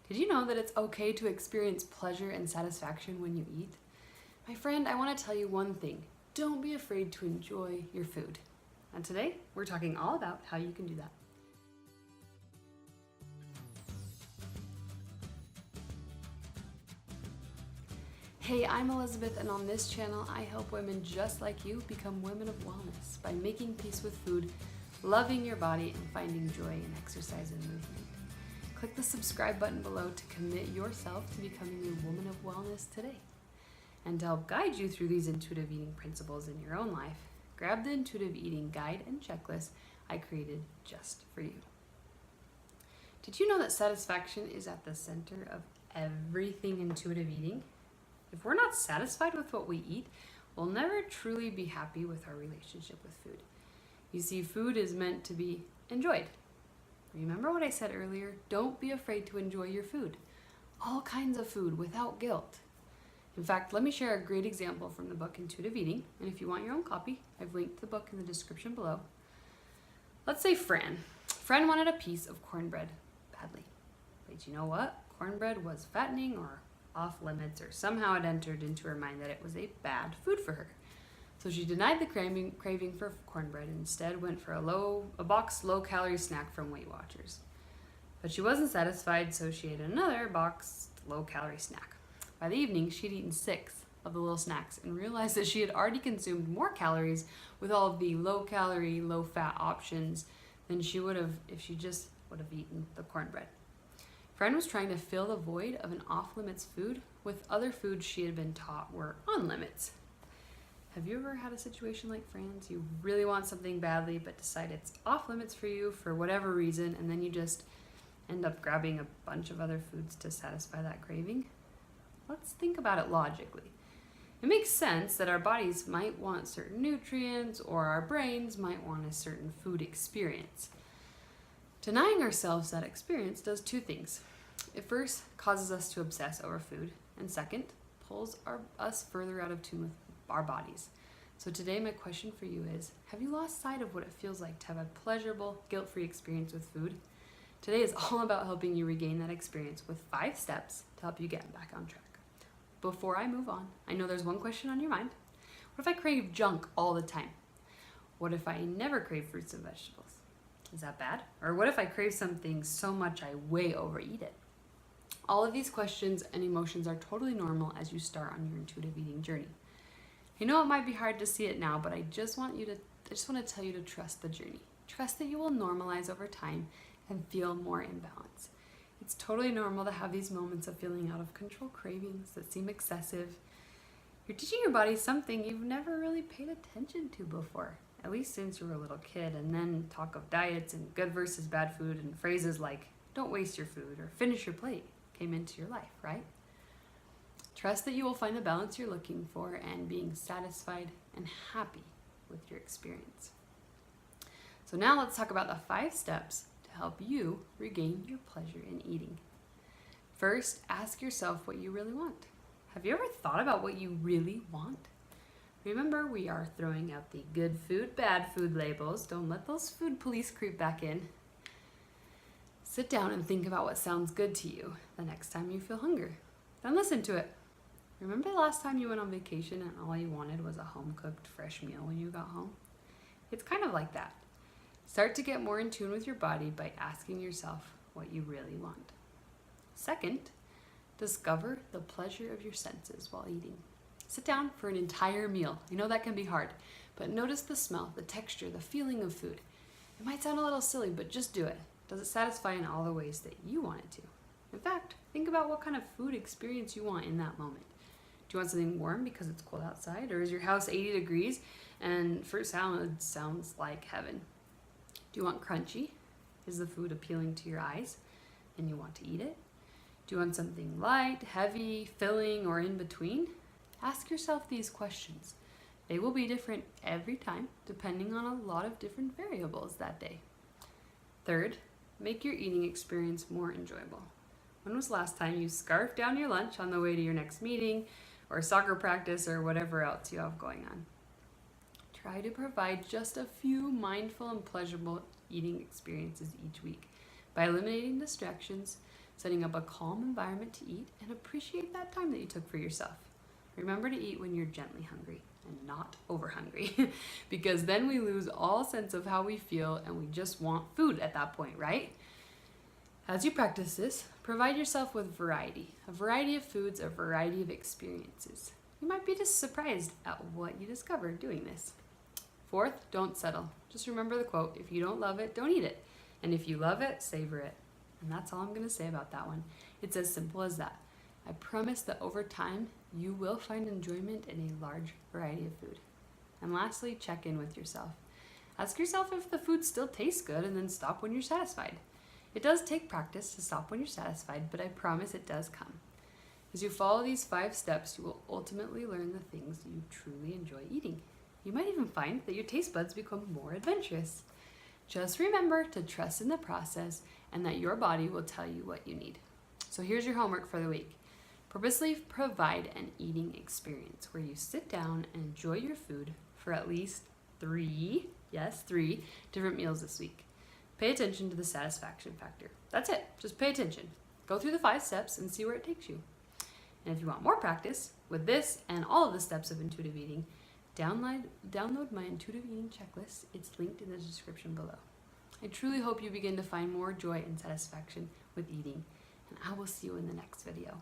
Did you know that it's okay to experience pleasure and satisfaction when you eat? My friend, I want to tell you one thing. Don't be afraid to enjoy your food. And today, we're talking all about how you can do that. Hey, I'm Elizabeth, and on this channel, I help women just like you become women of wellness by making peace with food, loving your body, and finding joy in exercise and movement. Click the subscribe button below to commit yourself to becoming a woman of wellness today. And to help guide you through these intuitive eating principles in your own life, grab the intuitive eating guide and checklist I created just for you. Did you know that satisfaction is at the center of everything intuitive eating? If we're not satisfied with what we eat, we'll never truly be happy with our relationship with food. You see, food is meant to be enjoyed. Remember what I said earlier? Don't be afraid to enjoy your food. All kinds of food without guilt. In fact, let me share a great example from the book Intuitive Eating. And if you want your own copy, I've linked the book in the description below. Let's say Fran. Fran wanted a piece of cornbread badly. But you know what? Cornbread was fattening or off limits, or somehow it entered into her mind that it was a bad food for her. So she denied the craving for cornbread and instead went for a boxed low-calorie snack from Weight Watchers. But she wasn't satisfied, so she ate another boxed low-calorie snack. By the evening, she'd eaten 6 of the little snacks and realized that she had already consumed more calories with all of the low-calorie, low-fat options than she would have if she just would have eaten the cornbread. Fran was trying to fill the void of an off-limits food with other foods she had been taught were on limits. Have you ever had a situation like Fran's? You really want something badly but decide it's off limits for you for whatever reason, and then you just end up grabbing a bunch of other foods to satisfy that craving? Let's think about it logically. It makes sense that our bodies might want certain nutrients or our brains might want a certain food experience. Denying ourselves that experience does 2 things. It first causes us to obsess over food, and second, pulls us further out of tune with our bodies. So today my question for you is, have you lost sight of what it feels like to have a pleasurable, guilt-free experience with food? Today is all about helping you regain that experience with 5 steps to help you get back on track. Before I move on, I know there's one question on your mind. What if I crave junk all the time? What if I never crave fruits and vegetables? Is that bad? Or what if I crave something so much I way overeat it? All of these questions and emotions are totally normal as you start on your intuitive eating journey. I know it might be hard to see it now, but I just want to tell you to trust the journey. Trust that you will normalize over time and feel more in balance. It's totally normal to have these moments of feeling out of control cravings that seem excessive. You're teaching your body something you've never really paid attention to before, at least since you were a little kid, and then talk of diets and good versus bad food and phrases like, don't waste your food or finish your plate came into your life, right? Trust that you will find the balance you're looking for and being satisfied and happy with your experience. So now let's talk about the 5 steps to help you regain your pleasure in eating. First, ask yourself what you really want. Have you ever thought about what you really want? Remember, we are throwing out the good food, bad food labels. Don't let those food police creep back in. Sit down and think about what sounds good to you the next time you feel hunger. Then listen to it. Remember the last time you went on vacation and all you wanted was a home-cooked fresh meal when you got home? It's kind of like that. Start to get more in tune with your body by asking yourself what you really want. Second, discover the pleasure of your senses while eating. Sit down for an entire meal. I know that can be hard, but notice the smell, the texture, the feeling of food. It might sound a little silly, but just do it. Does it satisfy in all the ways that you want it to? In fact, think about what kind of food experience you want in that moment. Do you want something warm because it's cold outside? Or is your house 80 degrees and fruit salad sounds like heaven? Do you want crunchy? Is the food appealing to your eyes and you want to eat it? Do you want something light, heavy, filling, or in between? Ask yourself these questions. They will be different every time, depending on a lot of different variables that day. Third, make your eating experience more enjoyable. When was the last time you scarfed down your lunch on the way to your next meeting or soccer practice or whatever else you have going on? Try to provide just a few mindful and pleasurable eating experiences each week by eliminating distractions, setting up a calm environment to eat, and appreciate that time that you took for yourself. Remember to eat when you're gently hungry and not over hungry, because then we lose all sense of how we feel and we just want food at that point, right? As you practice this, provide yourself with variety, a variety of foods, a variety of experiences. You might be just surprised at what you discover doing this. Fourth, don't settle. Just remember the quote, if you don't love it, don't eat it. And if you love it, savor it. And that's all I'm going to say about that one. It's as simple as that. I promise that over time, you will find enjoyment in a large variety of food. And lastly, check in with yourself. Ask yourself if the food still tastes good, and then stop when you're satisfied. It does take practice to stop when you're satisfied, but I promise it does come. As you follow these 5 steps, you will ultimately learn the things that you truly enjoy eating. You might even find that your taste buds become more adventurous. Just remember to trust in the process and that your body will tell you what you need. So here's your homework for the week. Purposely provide an eating experience where you sit down and enjoy your food for at least 3 different meals this week. Pay attention to the satisfaction factor. That's it. Just pay attention. Go through the 5 steps and see where it takes you. And if you want more practice with this and all of the steps of intuitive eating, download my intuitive eating checklist. It's linked in the description below. I truly hope you begin to find more joy and satisfaction with eating, and I will see you in the next video.